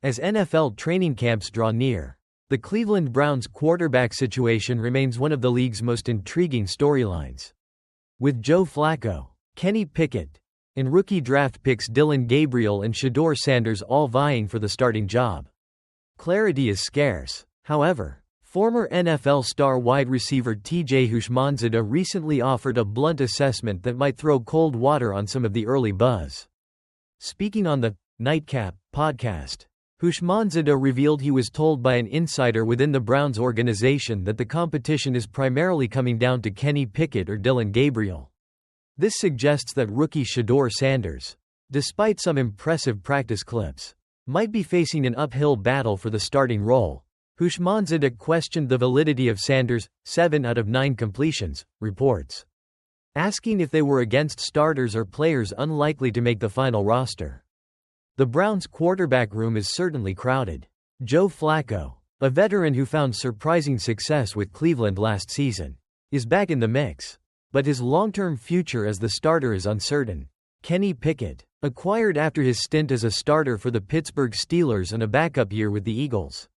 As NFL training camps draw near, the Cleveland Browns quarterback situation remains one of the league's most intriguing storylines. With Joe Flacco, Kenny Pickett, and rookie draft picks Dillon Gabriel and Shedeur Sanders all vying for the starting job, clarity is scarce. However, former NFL star wide receiver T.J. Houshmandzadeh recently offered a blunt assessment that might throw cold water on some of the early buzz. Speaking on the Nightcap podcast, Houshmandzadeh revealed he was told by an insider within the Browns organization that the competition is primarily coming down to Kenny Pickett or Dillon Gabriel. This suggests that rookie Shedeur Sanders, despite some impressive practice clips, might be facing an uphill battle for the starting role. Houshmandzadeh questioned the validity of Sanders' 7 out of 9 completions, reports, asking if they were against starters or players unlikely to make the final roster. The Browns' quarterback room is certainly crowded. Joe Flacco, a veteran who found surprising success with Cleveland last season, is back in the mix, but his long-term future as the starter is uncertain. Kenny Pickett, acquired after his stint as a starter for the Pittsburgh Steelers and a backup year with the Eagles,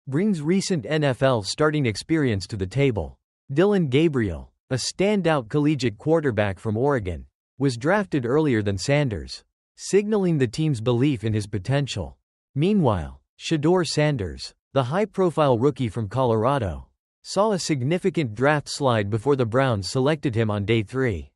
brings recent NFL starting experience to the table. Dillon Gabriel, a standout collegiate quarterback from Oregon, was drafted earlier than Sanders, signaling the team's belief in his potential. Meanwhile, Shedeur Sanders, the high-profile rookie from Colorado, saw a significant draft slide before the Browns selected him on day 3.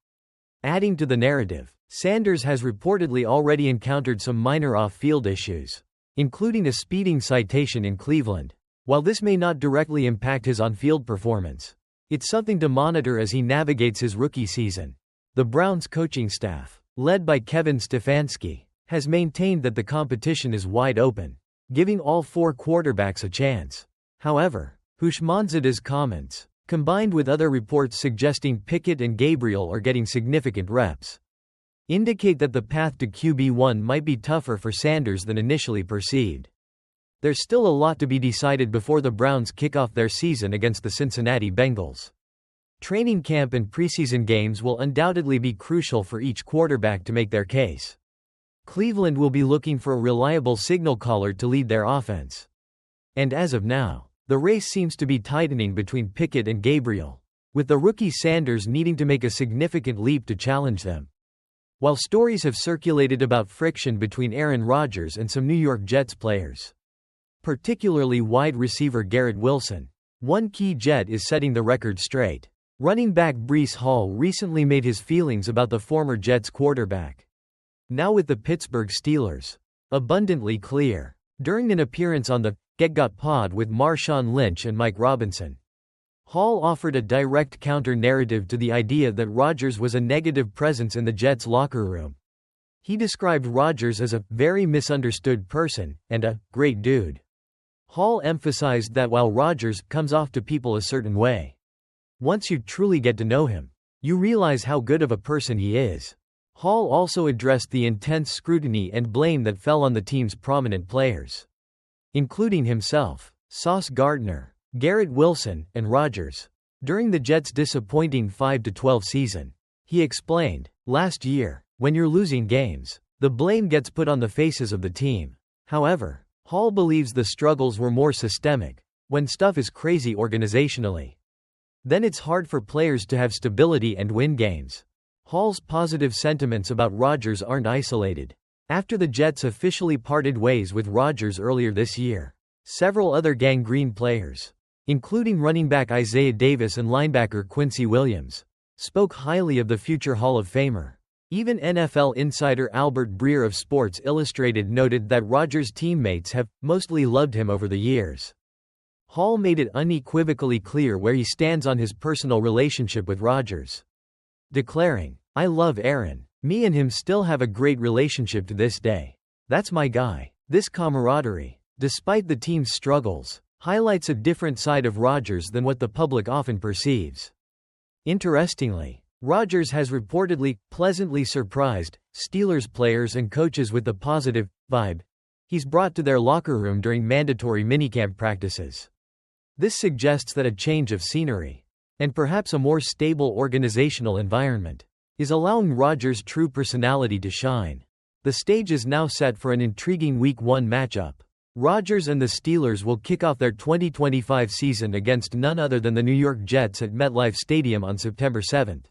Adding to the narrative, Sanders has reportedly already encountered some minor off-field issues, including a speeding citation in Cleveland. While this may not directly impact his on-field performance, it's something to monitor as he navigates his rookie season. The Browns' coaching staff, led by Kevin Stefanski, has maintained that the competition is wide open, giving all 4 quarterbacks a chance. However, Houshmandzadeh's comments, combined with other reports suggesting Pickett and Gabriel are getting significant reps, indicate that the path to QB1 might be tougher for Sanders than initially perceived. There's still a lot to be decided before the Browns kick off their season against the Cincinnati Bengals. Training camp and preseason games will undoubtedly be crucial for each quarterback to make their case. Cleveland will be looking for a reliable signal caller to lead their offense. And as of now, the race seems to be tightening between Pickett and Gabriel, with the rookie Sanders needing to make a significant leap to challenge them. While stories have circulated about friction between Aaron Rodgers and some New York Jets players, particularly wide receiver Garrett Wilson, one key Jet is setting the record straight. Running back Breece Hall recently made his feelings about the former Jets quarterback, now with the Pittsburgh Steelers, abundantly clear. During an appearance on the Get Got Pod with Marshawn Lynch and Mike Robinson, Hall offered a direct counter-narrative to the idea that Rodgers was a negative presence in the Jets' locker room. He described Rodgers as a very misunderstood person and a great dude. Hall emphasized that while Rodgers comes off to people a certain way, once you truly get to know him, you realize how good of a person he is. Hall also addressed the intense scrutiny and blame that fell on the team's prominent players, including himself, Sauce Gardner, Garrett Wilson, and Rodgers, during the Jets' disappointing 5-12 season. He explained, "Last year, when you're losing games, the blame gets put on the faces of the team." However, Hall believes the struggles were more systemic. When stuff is crazy organizationally, then it's hard for players to have stability and win games. Hall's positive sentiments about Rodgers aren't isolated. After the Jets officially parted ways with Rodgers earlier this year, several other gangrene players, including running back Isaiah Davis and linebacker Quincy Williams, spoke highly of the future Hall of Famer. Even NFL insider Albert Breer of Sports Illustrated noted that Rodgers' teammates have mostly loved him over the years. Hall made it unequivocally clear where he stands on his personal relationship with Rodgers, declaring, "I love Aaron. Me and him still have a great relationship to this day. That's my guy." This camaraderie, despite the team's struggles, highlights a different side of Rodgers than what the public often perceives. Interestingly, Rodgers has reportedly pleasantly surprised Steelers players and coaches with the positive vibe he's brought to their locker room during mandatory minicamp practices. This suggests that a change of scenery, and perhaps a more stable organizational environment, is allowing Rodgers' true personality to shine. The stage is now set for an intriguing Week 1 matchup. Rodgers and the Steelers will kick off their 2025 season against none other than the New York Jets at MetLife Stadium on September 7.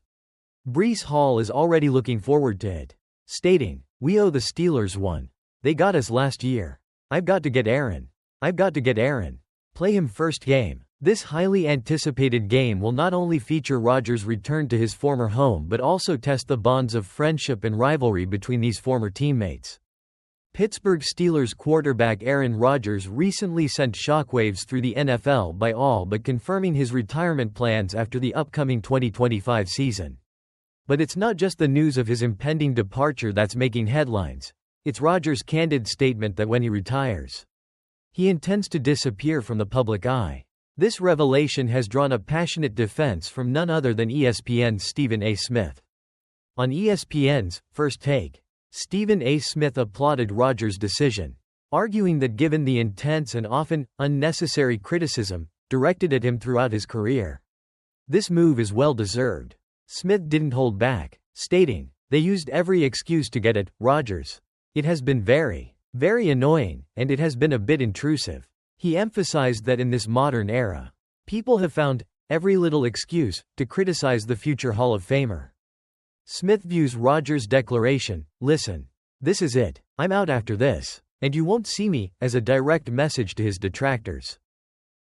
Breece Hall is already looking forward to it, stating, "We owe the Steelers one. They got us last year. I've got to get Aaron. I've got to get Aaron. Play him first game." This highly anticipated game will not only feature Rodgers' return to his former home but also test the bonds of friendship and rivalry between these former teammates. Pittsburgh Steelers quarterback Aaron Rodgers recently sent shockwaves through the NFL by all but confirming his retirement plans after the upcoming 2025 season. But it's not just the news of his impending departure that's making headlines. It's Rodgers' candid statement that when he retires, he intends to disappear from the public eye. This revelation has drawn a passionate defense from none other than ESPN's Stephen A. Smith. On ESPN's First Take, Stephen A. Smith applauded Rodgers' decision, arguing that given the intense and often unnecessary criticism directed at him throughout his career, this move is well-deserved. Smith didn't hold back, stating, "They used every excuse to get at Rodgers. It has been very, very annoying, and it has been a bit intrusive." He emphasized that in this modern era, people have found every little excuse to criticize the future Hall of Famer. Smith views Rodgers' declaration, "Listen, this is it, I'm out after this, and you won't see me," as a direct message to his detractors.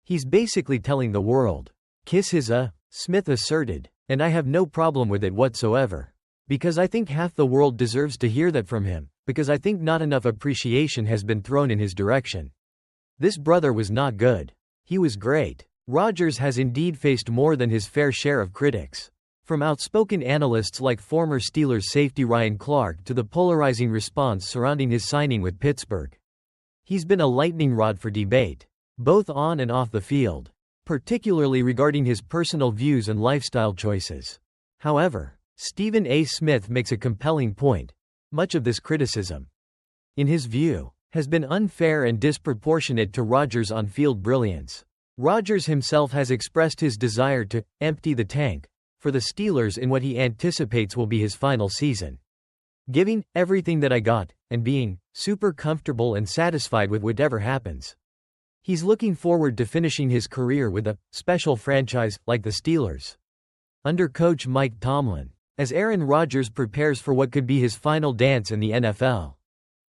He's basically telling the world, "Kiss his Smith asserted, "and I have no problem with it whatsoever. Because I think half the world deserves to hear that from him, because I think not enough appreciation has been thrown in his direction. This brother was not good. He was great." Rodgers has indeed faced more than his fair share of critics. From outspoken analysts like former Steelers safety Ryan Clark to the polarizing response surrounding his signing with Pittsburgh. He's been a lightning rod for debate, both on and off the field, particularly regarding his personal views and lifestyle choices. However, Stephen A. Smith makes a compelling point. Much of this criticism, in his view, has been unfair and disproportionate to Rodgers' on-field brilliance. Rodgers himself has expressed his desire to empty the tank for the Steelers in what he anticipates will be his final season. "Giving everything that I got, and being super comfortable and satisfied with whatever happens." He's looking forward to finishing his career with a special franchise like the Steelers, under coach Mike Tomlin, as Aaron Rodgers prepares for what could be his final dance in the NFL.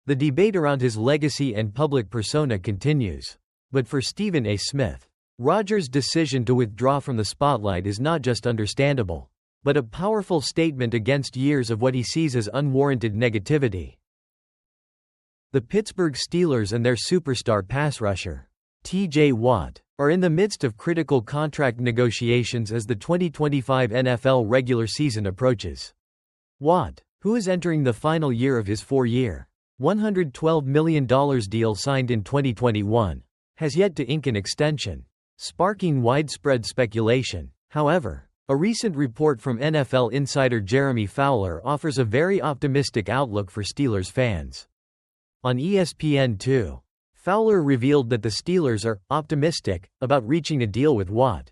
The debate around his legacy and public persona continues. But for Stephen A. Smith, Rodgers' decision to withdraw from the spotlight is not just understandable, but a powerful statement against years of what he sees as unwarranted negativity. The Pittsburgh Steelers and their superstar pass rusher, T.J. Watt, are in the midst of critical contract negotiations as the 2025 NFL regular season approaches. Watt, who is entering the final year of his four-year, $112 million deal signed in 2021, has yet to ink an extension, sparking widespread speculation. However, a recent report from NFL insider Jeremy Fowler offers a very optimistic outlook for Steelers fans. On ESPN2, Fowler revealed that the Steelers are optimistic about reaching a deal with Watt,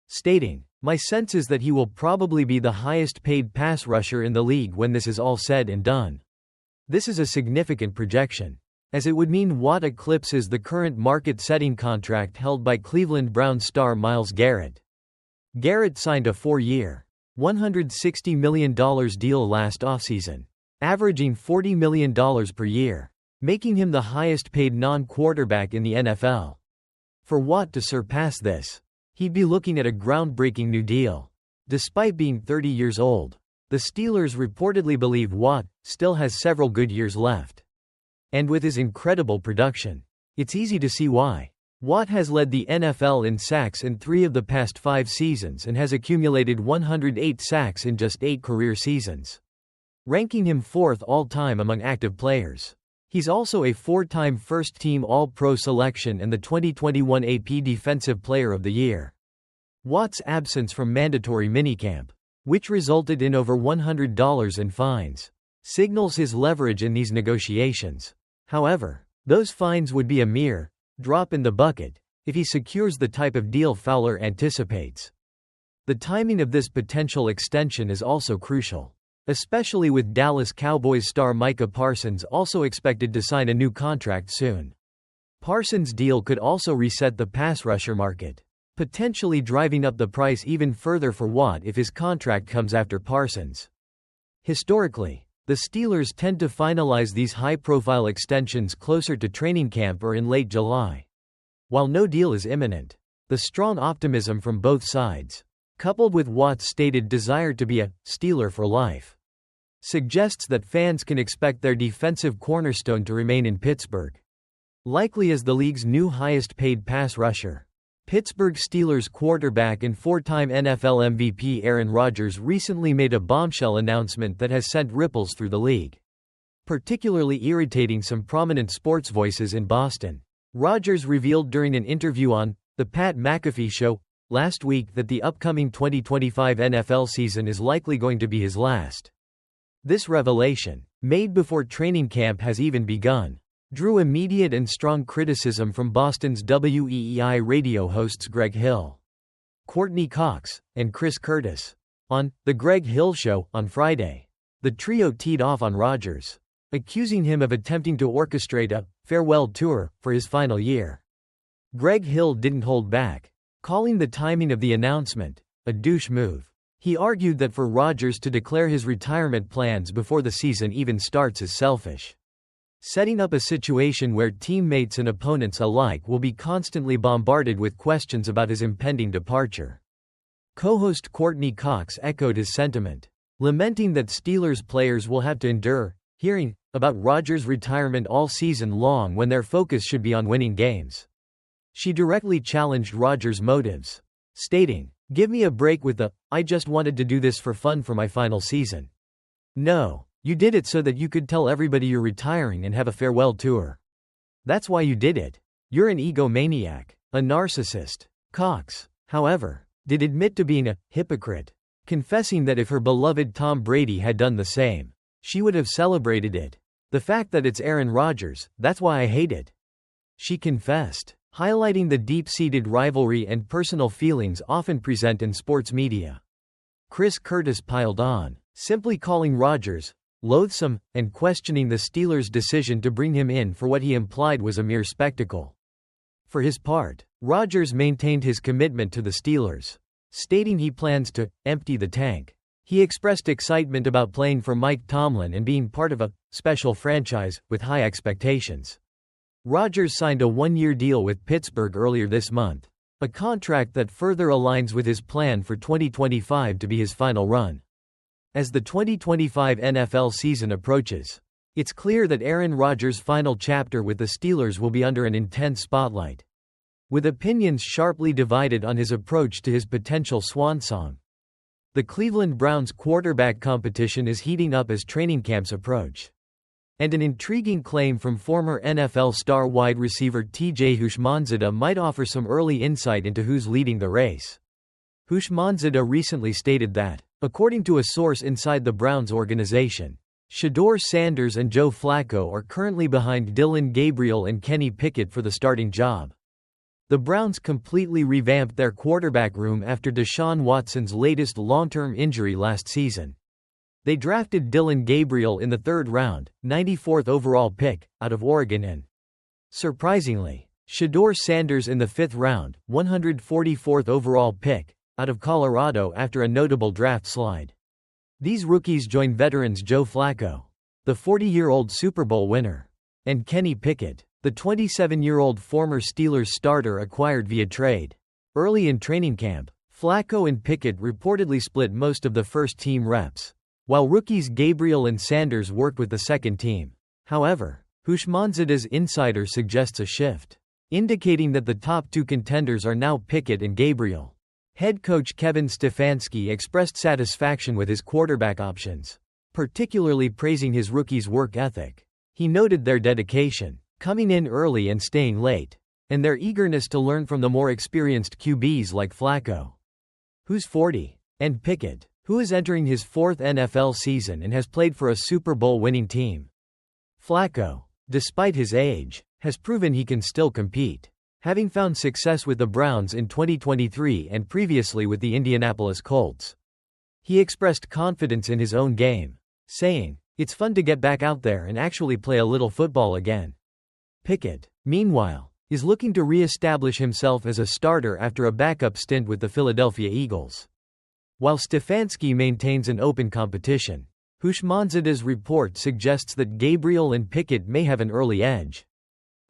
stating, "My sense is that he will probably be the highest-paid pass rusher in the league when this is all said and done." This is a significant projection, as it would mean Watt eclipses the current market-setting contract held by Cleveland Browns star Myles Garrett. Garrett signed a four-year, $160 million deal last offseason, averaging $40 million per year, making him the highest-paid non-quarterback in the NFL. For Watt to surpass this, he'd be looking at a groundbreaking new deal. Despite being 30 years old, the Steelers reportedly believe Watt still has several good years left. And with his incredible production, it's easy to see why. Watt has led the NFL in sacks in 3 of the past 5 seasons and has accumulated 108 sacks in just 8 career seasons, ranking him 4th all-time among active players. He's also a 4-time first-team All-Pro selection and the 2021 AP Defensive Player of the Year. Watt's absence from mandatory minicamp, which resulted in over $100 in fines, signals his leverage in these negotiations. However, those fines would be a mere drop in the bucket if he secures the type of deal Fowler anticipates. The timing of this potential extension is also crucial, especially with Dallas Cowboys star Micah Parsons also expected to sign a new contract soon. Parsons' deal could also reset the pass rusher market, potentially driving up the price even further for Watt if his contract comes after Parsons. Historically, the Steelers tend to finalize these high-profile extensions closer to training camp or in late July. While no deal is imminent, the strong optimism from both sides, coupled with Watt's stated desire to be a Steeler for life, suggests that fans can expect their defensive cornerstone to remain in Pittsburgh. Likely as the league's new highest-paid pass rusher, Pittsburgh Steelers quarterback and four-time NFL MVP Aaron Rodgers recently made a bombshell announcement that has sent ripples through the league, particularly irritating some prominent sports voices in Boston. Rodgers revealed during an interview on The Pat McAfee Show last week that the upcoming 2025 NFL season is likely going to be his last. This revelation, made before training camp has even begun, drew immediate and strong criticism from Boston's WEEI radio hosts Greg Hill, Courtney Cox, and Chris Curtis. On The Greg Hill Show on Friday, the trio teed off on Rodgers, accusing him of attempting to orchestrate a farewell tour for his final year. Greg Hill didn't hold back, calling the timing of the announcement a douche move. He argued that for Rodgers to declare his retirement plans before the season even starts is selfish, setting up a situation where teammates and opponents alike will be constantly bombarded with questions about his impending departure. Co-host Courtney Cox echoed his sentiment, lamenting that Steelers players will have to endure hearing about Rodgers' retirement all season long when their focus should be on winning games. She directly challenged Rodgers' motives, stating, "Give me a break with the, I just wanted to do this for fun for my final season. No. You did it so that you could tell everybody you're retiring and have a farewell tour. That's why you did it. You're an egomaniac, a narcissist." Cox, however, did admit to being a hypocrite, confessing that if her beloved Tom Brady had done the same, she would have celebrated it. "The fact that it's Aaron Rodgers, that's why I hate it," she confessed, highlighting the deep-seated rivalry and personal feelings often present in sports media. Chris Curtis piled on, simply calling Rodgers loathsome, and questioning the Steelers' decision to bring him in for what he implied was a mere spectacle. For his part, Rodgers maintained his commitment to the Steelers, stating he plans to empty the tank. He expressed excitement about playing for Mike Tomlin and being part of a special franchise with high expectations. Rodgers signed a one-year deal with Pittsburgh earlier this month, a contract that further aligns with his plan for 2025 to be his final run. As the 2025 NFL season approaches, it's clear that Aaron Rodgers' final chapter with the Steelers will be under an intense spotlight, with opinions sharply divided on his approach to his potential swan song. The Cleveland Browns quarterback competition is heating up as training camps approach, and an intriguing claim from former NFL star wide receiver TJ Houshmandzadeh might offer some early insight into who's leading the race. Houshmandzadeh recently stated that, according to a source inside the Browns organization, Shedeur Sanders and Joe Flacco are currently behind Dillon Gabriel and Kenny Pickett for the starting job. The Browns completely revamped their quarterback room after Deshaun Watson's latest long-term injury last season. They drafted Dillon Gabriel in the third round, 94th overall pick, out of Oregon and, surprisingly, Shedeur Sanders in the fifth round, 144th overall pick, out of Colorado after a notable draft slide. These rookies join veterans Joe Flacco, the 40-year-old Super Bowl winner, and Kenny Pickett, the 27-year-old former Steelers starter acquired via trade. Early in training camp, Flacco and Pickett reportedly split most of the first-team reps, while rookies Gabriel and Sanders worked with the second team. However, Houshmandzadeh's insider suggests a shift, indicating that the top two contenders are now Pickett and Gabriel. Head coach Kevin Stefanski expressed satisfaction with his quarterback options, particularly praising his rookies' work ethic. He noted their dedication, coming in early and staying late, and their eagerness to learn from the more experienced QBs like Flacco, who's 40, and Pickett, who is entering his fourth NFL season and has played for a Super Bowl winning team. Flacco, despite his age, has proven he can still compete, having found success with the Browns in 2023 and previously with the Indianapolis Colts. He expressed confidence in his own game, saying, "It's fun to get back out there and actually play a little football again." Pickett, meanwhile, is looking to re-establish himself as a starter after a backup stint with the Philadelphia Eagles. While Stefanski maintains an open competition, Houshmandzadeh's report suggests that Gabriel and Pickett may have an early edge.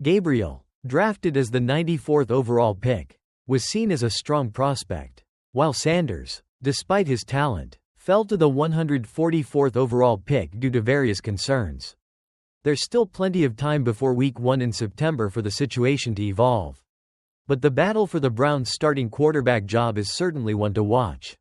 Gabriel, drafted as the 94th overall pick, was seen as a strong prospect, while Sanders, despite his talent, fell to the 144th overall pick due to various concerns. There's still plenty of time before Week 1 in September for the situation to evolve. But the battle for the Browns' starting quarterback job is certainly one to watch.